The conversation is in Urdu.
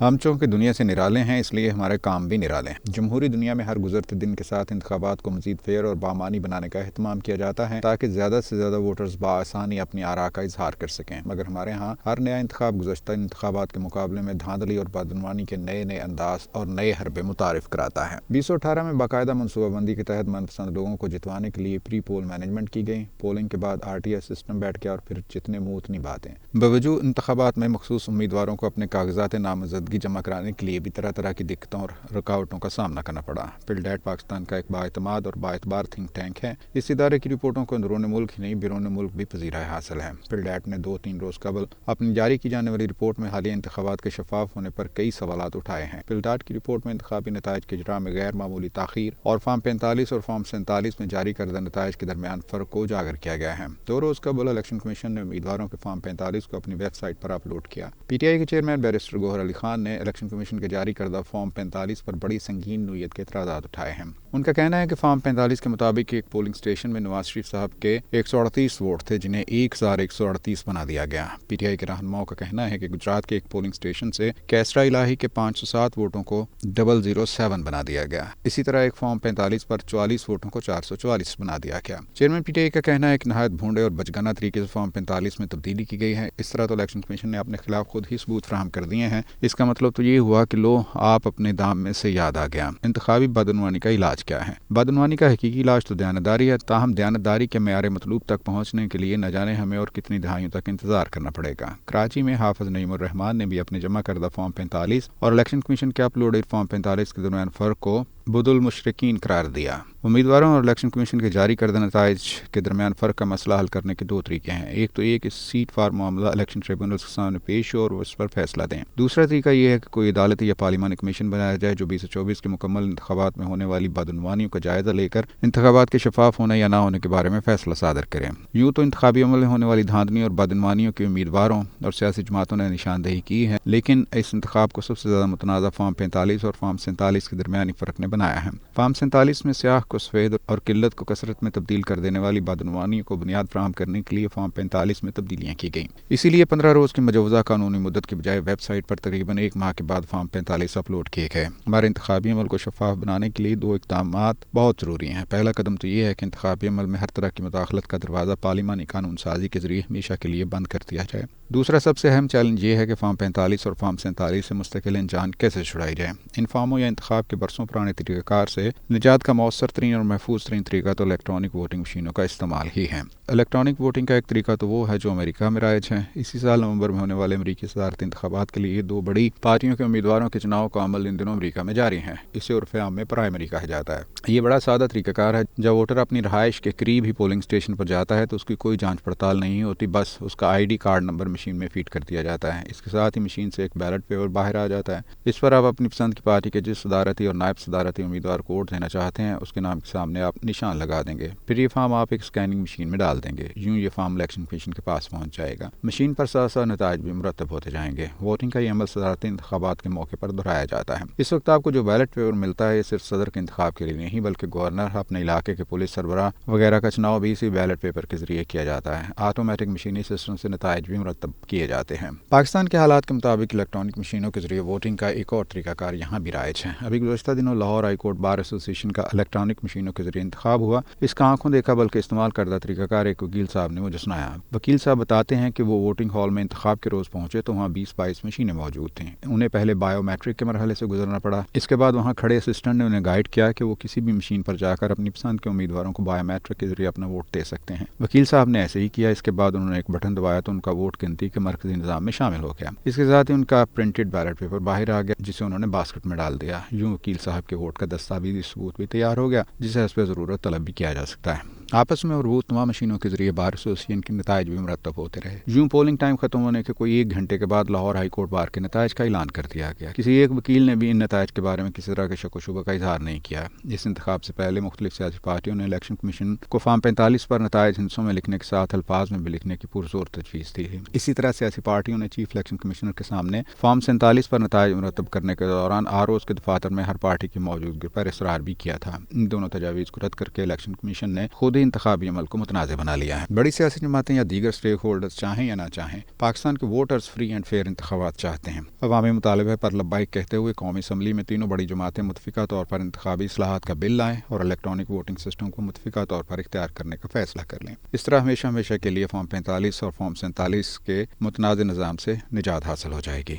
ہم چونکہ دنیا سے نرالے ہیں، اس لیے ہمارے کام بھی نرالے ہیں۔ جمہوری دنیا میں ہر گزرتے دن کے ساتھ انتخابات کو مزید فیئر اور بامعنی بنانے کا اہتمام کیا جاتا ہے تاکہ زیادہ سے زیادہ ووٹرز بآسانی اپنی آراء کا اظہار کر سکیں، مگر ہمارے ہاں ہر نیا انتخاب گزشتہ انتخابات کے مقابلے میں دھاندلی اور بدعنوانی کے نئے انداز اور نئے حربے متعارف کراتا ہے۔ 2018 میں باقاعدہ منصوبہ بندی کے تحت منپسند لوگوں کو جتوانے کے لیے پری پول مینجمنٹ کی گئی۔ پولنگ کے بعد RTI سسٹم بیٹھ گیا اور پھر جتنے منہ اتنی باتیں۔ باوجود انتخابات میں مخصوص امیدواروں کو اپنے کاغذات نامزدگی جمع کرانے کے لیے بھی طرح کی دقتوں اور رکاوٹوں کا سامنا کرنا پڑا۔ پلڈیٹ پاکستان کا ایک بااعتماد اور بااعتبار تھنک ٹینک ہے۔ اس ادارے کی رپورٹوں کو اندرون ملک ہی نہیں بیرون ملک بھی پذیرائی حاصل ہے۔ پلڈیٹ نے 2-3 روز قبل اپنی جاری کی جانے والی رپورٹ میں حالیہ انتخابات کے شفاف ہونے پر کئی سوالات اٹھائے ہیں۔ پلڈیٹ کی رپورٹ میں انتخابی نتائج کے اجراء میں غیر معمولی تاخیر اور فارم 45 اور فارم 47 میں جاری کردہ نتائج کے درمیان فرق کو اجاگر کیا گیا ہے۔ 2 روز قبل الیکشن کمیشن نے امیدواروں کے فارم 45 کو اپنی ویب سائٹ پر اپلوڈ کیا۔ PTI کے چیئرمین بیرسٹر گوہر علی خان نے الیکشن کمیشن کے جاری کردہ فارم 45 پر بڑی سنگین نوعیت کے اعتراضات اٹھائے ہیں۔ ان کا کہنا ہے کہ فارم 45 کے مطابق ایک پولنگ اسٹیشن میں نواز شریف صاحب کے 138 ووٹ تھے جنہیں 1138 بنا دیا گیا۔ PTI کے رہنماؤں کا کہنا ہے کہ گجرات کے ایک پولنگ اسٹیشن سے کیسرا الہی کے 507 ووٹوں کو 007 بنا دیا گیا۔ اسی طرح ایک فارم 45 پر 44 ووٹوں کو 444 بنا دیا گیا۔ چیئرمین PTI کا کہنا ہے کہ نہایت بھونڈے اور بچگانہ طریقے سے فارم 45 میں تبدیلی کی گئی ہے۔ اس طرح تو الیکشن کمیشن نے اپنے خلاف خود ہی ثبوت فراہم کر دیے ہیں۔ اس کا مطلب تو یہ ہوا کہ لو آپ اپنے دام میں سے یاد آ گیا۔ انتخابی بدعنوانی کا علاج کیا ہے؟ بدعنوانی کا حقیقی علاج تو دیانتداری ہے، تاہم دیانتداری کے معیار مطلوب تک پہنچنے کے لیے نہ جانے ہمیں اور کتنی دہائیوں تک انتظار کرنا پڑے گا۔ کراچی میں حافظ نعیم الرحمان نے بھی اپنے جمع کردہ فارم 45 اور الیکشن کمیشن کے اپلوڈڈ فارم 45 کے درمیان فرق کو بد المشرکین قرار دیا۔ امیدواروں اور الیکشن کمیشن کے جاری کردہ نتائج کے درمیان فرق کا مسئلہ حل کرنے کے 2 طریقے ہیں۔ ایک تو یہ کہ سیٹ فار معاملہ الیکشن ٹریبونلز کے سامنے پیش ہو اور وہ اس پر فیصلہ دیں۔ دوسرا طریقہ یہ ہے کہ کوئی عدالتی یا پارلیمانی کمیشن بنایا جائے جو 2024 کے مکمل انتخابات میں ہونے والی بدعنوانیوں کا جائزہ لے کر انتخابات کے شفاف ہونے یا نہ ہونے کے بارے میں فیصلہ صادر کریں۔ یوں تو انتخابی عمل میں ہونے والی دھاندلیوں اور بدعنوانیوں کے امیدواروں اور سیاسی جماعتوں نے نشاندہی کی ہے، لیکن اس انتخاب کو سب سے زیادہ متنازع فارم 45 اور فارم 47 کے درمیانی فرق نے بنایا ہے۔ فارم 47 میں سیاہ کو سفید اور قلت کو کثرت میں تبدیل کر دینے والی بدعنوانیوں کو بنیاد فراہم کرنے کے لیے فارم 45 میں تبدیلیاں کی گئیں۔ اسی لیے 15 روز کی مجوزہ قانونی مدت کے بجائے ویب سائٹ پر تقریباً 1 ماہ کے بعد فارم 45 اپلوڈ کیے گئے۔ ہمارے انتخابی عمل کو شفاف بنانے کے لیے 2 اقدامات بہت ضروری ہیں۔ پہلا قدم تو یہ ہے کہ انتخابی عمل میں ہر طرح کی مداخلت کا دروازہ پارلیمانی قانون سازی کے ذریعے ہمیشہ کے لیے بند کر دیا جائے۔ دوسرا سب سے اہم چیلنج یہ ہے کہ فارم 45 اور فارم 47 سے مستقل جان کیسے چھڑائی جائے۔ ان فارموں یا انتخاب کے برسوں پرانے طریقہ کار سے نجات کا مؤثر ترین اور محفوظ ترین طریقہ تو الیکٹرانک ووٹنگ مشینوں کا استعمال ہی ہے۔ الیکٹرانک ووٹنگ کا ایک طریقہ تو وہ ہے جو امریکہ میں رائج ہے۔ اسی سال نومبر میں ہونے والے امریکی صدارتی انتخابات کے لیے 2 بڑی پارٹیوں کے امیدواروں کے چناؤ کا عمل ان دنوں امریکہ میں جاری ہے۔ اسے عرف عام میں پرائمری کہا جاتا ہے۔ یہ بڑا سادہ طریقہ کار ہے۔ جب ووٹر اپنی رہائش کے قریب ہی پولنگ اسٹیشن پر جاتا ہے تو اس کی کوئی جانچ پڑتال نہیں ہوتی، بس اس کا ID کارڈ نمبر مشین میں فیڈ کر دیا جاتا ہے۔ اس کے ساتھ ہی مشین سے ایک بیلٹ پیپر باہر آ جاتا ہے۔ اس پر آپ اپنی پسند کی پارٹی کے جس صدارتی اور نائب صدارتی امیدوار کو ووٹ دینا چاہتے ہیں اس کے نام کے سامنے آپ نشان لگا دیں گے۔ پھر یہ فارم آپ ایک اسکیننگ مشین میں ڈال دیں گے۔ یوں یہ فارم الیکشن کمیشن کے پاس پہنچ جائے گا۔ مشین پر ساتھ ساتھ نتائج بھی مرتب ہوتے جائیں گے۔ ووٹنگ کا یہ عمل صدارتی انتخابات کے موقع پر دہرایا جاتا ہے۔ اس وقت آپ کو جو بیلٹ پیپر ملتا ہے یہ صرف صدر کے انتخاب کے لیے نہیں بلکہ گورنر، اپنے علاقے کے پولیس سربراہ وغیرہ کا چناؤ بھی اسی بیلٹ پیپر کے ذریعے کیا جاتا ہے۔ آٹومیٹک مشینی سسٹم سے نتائج بھی مرتب کیے جاتے ہیں۔ پاکستان کے حالات کے مطابق الیکٹرانک مشینوں کے ذریعے ووٹنگ کا ایک اور طریقہ کار یہاں بھی رائج ہے۔ ابھی گزشتہ دنوں لاہور ہائی کورٹ بار ایسوسی ایشن کا الیکٹرانک مشینوں کے ذریعے انتخاب ہوا۔ اس کا آنکھوں دیکھا بلکہ استعمال کردہ طریقہ کار ایک وکیل صاحب نے مجھے سنایا۔ وکیل صاحب بتاتے ہیں کہ وہ ووٹنگ ہال میں انتخاب کے روز پہنچے تو وہاں 20-22 مشینیں موجود تھیں۔ انہیں پہلے بایو میٹرک کے مرحلے سے گزرنا پڑا۔ اس کے بعد وہاں کھڑے اسسٹنٹ نے انہیں گائیڈ کیا کہ وہ کسی بھی مشین پر جا کر اپنی پسند کے امیدواروں کو بایو میٹرک کے ذریعے اپنا ووٹ دے سکتے ہیں۔ وکیل صاحب نے ایسے ہی کیا۔ اس کے بعد انہوں نے ایک بٹن دبایا تو ان کا ووٹ گنتی کے مرکزی نظام میں شامل ہو گیا۔ اس کے ساتھ ہی ان کا پرنٹڈ بیلٹ پیپر باہر آ گیا جسے انہوں نے باسکٹ میں ڈال دیا۔ یوں وکیل صاحب کے ووٹ کا دستاویزی ثبوت بھی تیار ہو گیا جسے حسب ضرورت طلب بھی کیا جا سکتا ہے۔ آپس میں مربوط تمام مشینوں کے ذریعے بار ایسوسی ایشن کے نتائج بھی مرتب ہوتے رہے۔ یوں پولنگ ٹائم ختم ہونے کے کوئی 1 گھنٹے کے بعد لاہور ہائی کورٹ بار کے نتائج کا اعلان کر دیا گیا۔ کسی ایک وکیل نے بھی ان نتائج کے بارے میں کسی طرح کے شک و شبہ کا اظہار نہیں کیا۔ اس انتخاب سے پہلے مختلف سیاسی پارٹیوں نے الیکشن کمیشن کو فارم 45 پر نتائج ہندسوں میں لکھنے کے ساتھ الفاظ میں بھی لکھنے کی پرزور تجویز دی تھی۔ اسی طرح سیاسی پارٹیوں نے چیف الیکشن کمشنر کے سامنے فارم 47 پر نتائج مرتب کرنے کے دوران ROs کے دفاتر میں ہر پارٹی کی موجودگی پر اصرار بھی کیا تھا۔ ان دونوں تجاویز کو رد کر کے الیکشن کمیشن نے خود ہی جمہوری انتخابی عمل کو متنازع بنا لیا ہے۔ بڑی سیاسی جماعتیں یا دیگر اسٹیک ہولڈرز چاہیں یا نہ چاہیں، پاکستان کے ووٹرز فری اینڈ فیئر انتخابات چاہتے ہیں۔ عوامی مطالبے پر لبیک کہتے ہوئے قومی اسمبلی میں تینوں بڑی جماعتیں متفقہ طور پر انتخابی اصلاحات کا بل لائیں اور الیکٹرانک ووٹنگ سسٹم کو متفقہ طور پر اختیار کرنے کا فیصلہ کر لیں۔ اس طرح ہمیشہ کے لیے فارم 45 اور فارم 47 کے متنازع نظام سے نجات حاصل ہو جائے گی۔